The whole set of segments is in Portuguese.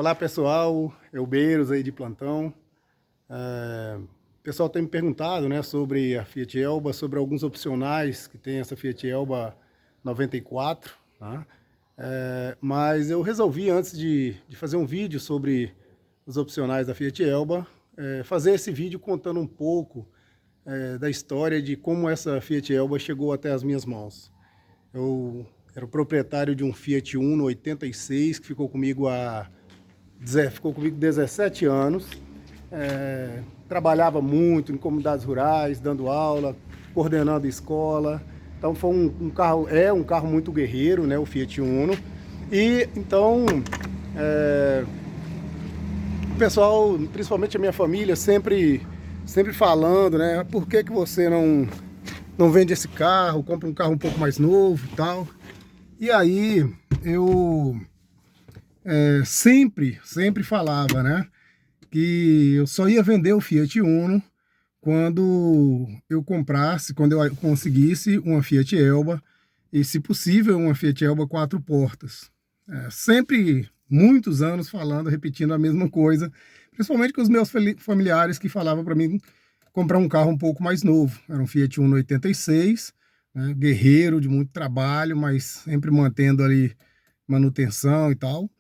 Olá pessoal, Elbeiros aí de plantão. O pessoal tem me perguntado, né, sobre a Fiat Elba, sobre alguns opcionais que tem essa Fiat Elba 94, tá? Mas eu resolvi, antes de fazer um vídeo sobre os opcionais da Fiat Elba, fazer esse vídeo contando um pouco da história de como essa Fiat Elba chegou até as minhas mãos. Eu era o proprietário de um Fiat Uno 86 que ficou comigo 17 anos, trabalhava muito em comunidades rurais, dando aula, coordenando escola. Então foi um carro, um carro muito guerreiro, né, o Fiat Uno. E então o pessoal, principalmente a minha família, sempre falando, né, por que você não vende esse carro, compra um carro um pouco mais novo e tal. E aí eu sempre falava, né, que eu só ia vender o Fiat Uno quando eu conseguisse uma Fiat Elba e, se possível, uma Fiat Elba 4 portas. Sempre, muitos anos falando, repetindo a mesma coisa, principalmente com os meus familiares que falavam para mim comprar um carro um pouco mais novo. Era um Fiat Uno 86, né, guerreiro, de muito trabalho, mas sempre mantendo ali manutenção e tal.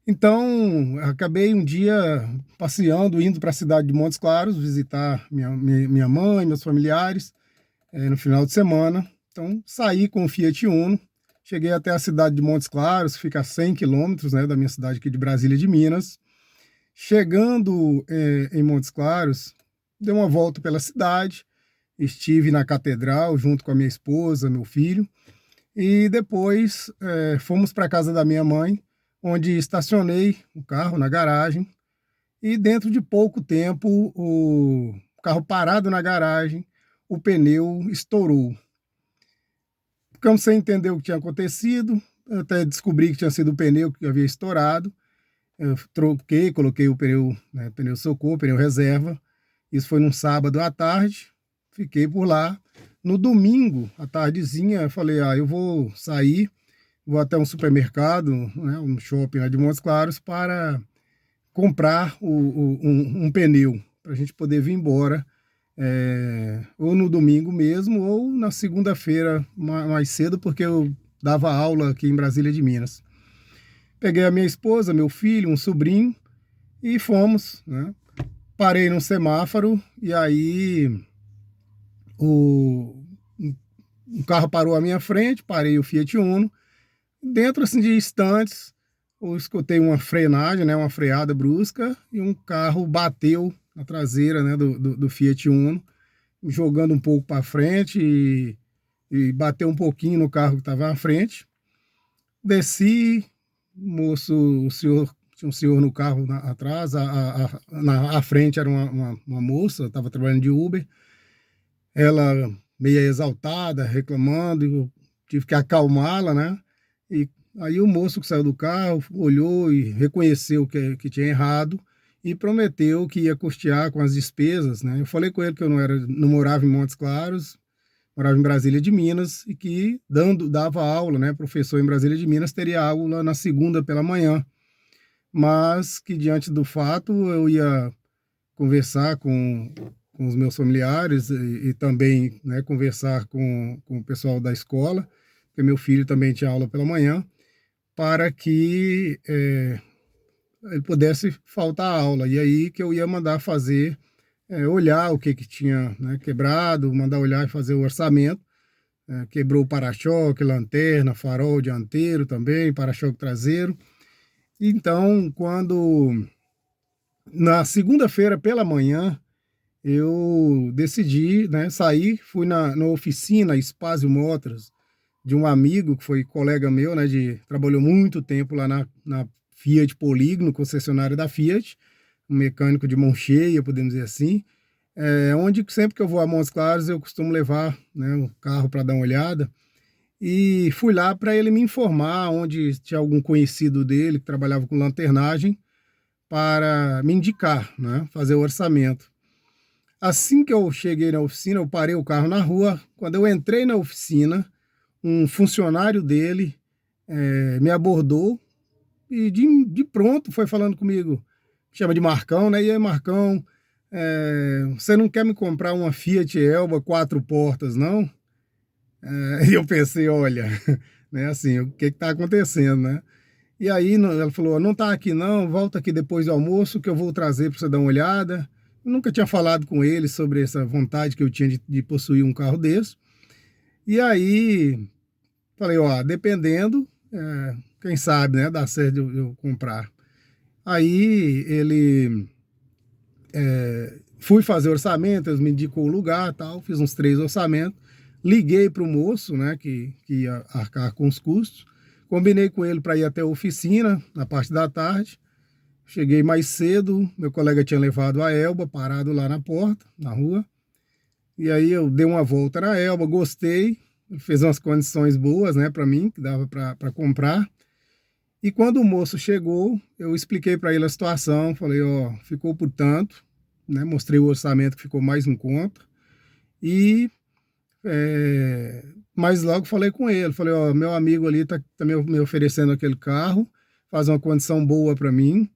Então, acabei um dia passeando, indo para a cidade de Montes Claros, visitar minha mãe, meus familiares, no final de semana. Então, saí com o Fiat Uno, cheguei até a cidade de Montes Claros, fica a 100 quilômetros, né, da minha cidade aqui de Brasília de Minas. Chegando em Montes Claros, dei uma volta pela cidade, estive na catedral junto com a minha esposa, meu filho, e depois fomos para a casa da minha mãe, onde estacionei o carro na garagem, e dentro de pouco tempo, o carro parado na garagem, o pneu estourou. Ficamos sem entender o que tinha acontecido, até descobri que tinha sido o pneu que havia estourado. Eu coloquei o pneu, né, pneu socorro, pneu reserva. Isso foi num sábado à tarde, fiquei por lá. No domingo, à tardezinha, eu falei, eu vou sair, vou até um supermercado, né, um shopping lá de Montes Claros, para comprar um pneu, para a gente poder vir embora, ou no domingo mesmo, ou na segunda-feira mais cedo, porque eu dava aula aqui em Brasília de Minas. Peguei a minha esposa, meu filho, um sobrinho, e fomos, né? Parei num semáforo, e aí o carro parou à minha frente, parei o Fiat Uno. Dentro assim, de instantes, eu escutei uma frenagem, né, uma freada brusca, e um carro bateu na traseira, né, do Fiat Uno, jogando um pouco para frente e bateu um pouquinho no carro que estava à frente. Desci, tinha um senhor no carro atrás, à frente era uma moça, estava trabalhando de Uber, ela meio exaltada, reclamando, eu tive que acalmá-la, né? E aí o moço que saiu do carro olhou e reconheceu que tinha errado e prometeu que ia custear com as despesas, né? Eu falei com ele que eu não morava em Montes Claros, morava em Brasília de Minas, e que dava aula, né? Professor em Brasília de Minas, teria aula na segunda pela manhã, mas que, diante do fato, eu ia conversar com os meus familiares e também, né, conversar com o pessoal da escola, porque meu filho também tinha aula pela manhã, para que ele pudesse faltar a aula. E aí que eu ia mandar fazer, olhar o que tinha, né, quebrado, mandar olhar e fazer o orçamento. Quebrou o para-choque, lanterna, farol dianteiro também, para-choque traseiro. Então, na segunda-feira pela manhã, eu decidi, né, sair, fui na oficina Spazio Motors, de um amigo que foi colega meu, né, trabalhou muito tempo lá na Fiat Polígono, concessionária da Fiat, um mecânico de mão cheia, podemos dizer assim, onde sempre que eu vou a Montes Claros eu costumo levar, né, o carro para dar uma olhada, e fui lá para ele me informar onde tinha algum conhecido dele que trabalhava com lanternagem, para me indicar, né, fazer o orçamento. Assim que eu cheguei na oficina, eu parei o carro na rua. Quando eu entrei na oficina, um funcionário dele me abordou e de pronto foi falando comigo, chama de Marcão, né? E aí, Marcão, você não quer me comprar uma Fiat Elba 4 portas, não? E eu pensei, olha, né, assim, o que está acontecendo, né? E aí ela falou, não está aqui não, volta aqui depois do almoço que eu vou trazer para você dar uma olhada. Eu nunca tinha falado com ele sobre essa vontade que eu tinha de possuir um carro desse. E aí falei, ó, dependendo, quem sabe, né, dá certo eu comprar. Aí ele fui fazer orçamento, eles me indicou o lugar, tal, fiz uns 3 orçamentos, liguei para o moço, né, que ia arcar com os custos, combinei com ele para ir até a oficina na parte da tarde. Cheguei mais cedo, meu colega tinha levado a Elba, parado lá na porta, na rua. E aí eu dei uma volta na Elba, gostei, ele fez umas condições boas, né, para mim, que dava para comprar. E quando o moço chegou, eu expliquei para ele a situação, falei, ó, ficou por tanto, né, mostrei o orçamento que ficou mais em conta. E mas logo falei com ele, falei, ó, meu amigo ali tá me oferecendo aquele carro, faz uma condição boa para mim,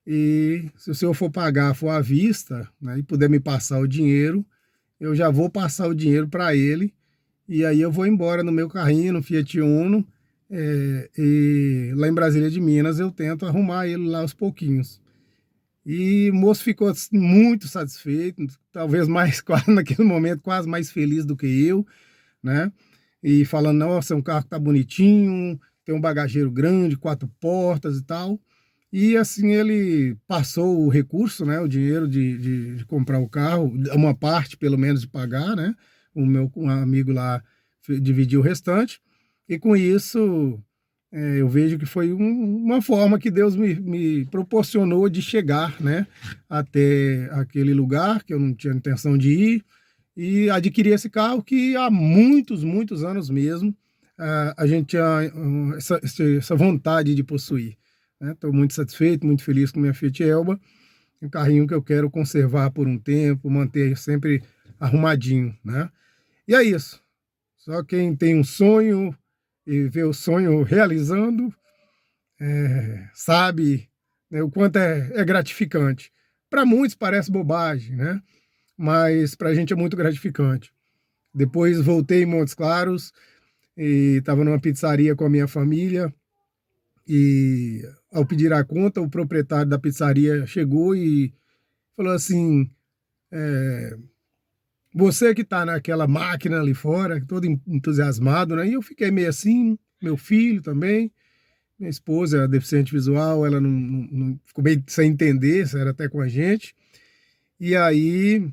e se o senhor for pagar, for à vista, né, e puder me passar o dinheiro, eu já vou passar o dinheiro para ele, e aí eu vou embora no meu carrinho, no Fiat Uno, e lá em Brasília de Minas eu tento arrumar ele lá aos pouquinhos. E o moço ficou muito satisfeito, talvez mais, quase naquele momento, quase mais feliz do que eu, né? E falando, nossa, é um carro que tá bonitinho, tem um bagageiro grande, 4 portas e tal. E assim ele passou o recurso, né? O dinheiro de comprar o carro, uma parte pelo menos de pagar, né? Um amigo lá dividiu o restante. E com isso eu vejo que foi uma forma que Deus me proporcionou de chegar, né, até aquele lugar que eu não tinha intenção de ir e adquirir esse carro que há muitos, muitos anos mesmo a gente tinha essa vontade de possuir. Estou muito satisfeito, muito feliz com minha Fiat Elba, um carrinho que eu quero conservar por um tempo, manter sempre arrumadinho, né? E é isso. Só quem tem um sonho e vê o sonho realizando, sabe, né, o quanto é gratificante. Para muitos parece bobagem, né? Mas para a gente é muito gratificante. Depois voltei em Montes Claros e estava numa pizzaria com a minha família e ao pedir a conta, o proprietário da pizzaria chegou e falou assim, você que está naquela máquina ali fora, todo entusiasmado, né? E eu fiquei meio assim, meu filho também, minha esposa é deficiente visual, ela não ficou meio sem entender, era até com a gente. E aí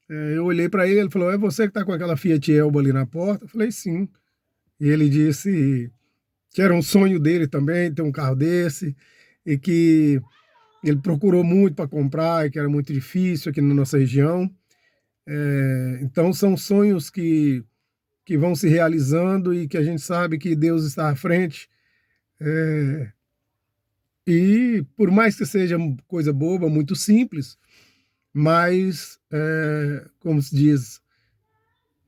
eu olhei para ele, ele falou, é você que está com aquela Fiat Elba ali na porta? Eu falei, sim. E ele disse que era um sonho dele também, ter um carro desse, e que ele procurou muito para comprar, e que era muito difícil aqui na nossa região. Então são sonhos que vão se realizando e que a gente sabe que Deus está à frente. E por mais que seja coisa boba, muito simples, mas, como se diz,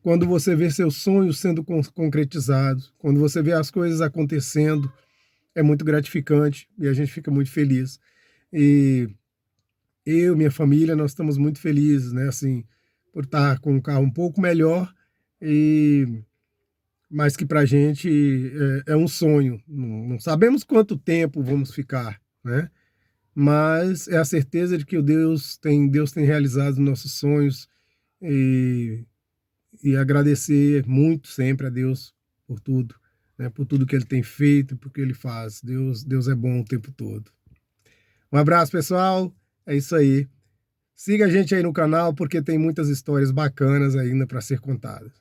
quando você vê seus sonhos sendo concretizados, quando você vê as coisas acontecendo, é muito gratificante e a gente fica muito feliz. E eu, minha família, nós estamos muito felizes, né, assim, por estar com um carro um pouco melhor, mas que para a gente é um sonho. Não sabemos quanto tempo vamos ficar, né? Mas é a certeza de que Deus tem realizado os nossos sonhos e agradecer muito sempre a Deus por tudo, né? Por tudo que Ele tem feito, por que Ele faz. Deus é bom o tempo todo. Um abraço, pessoal. É isso aí. Siga a gente aí no canal porque tem muitas histórias bacanas ainda para ser contadas.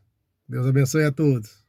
Deus abençoe a todos.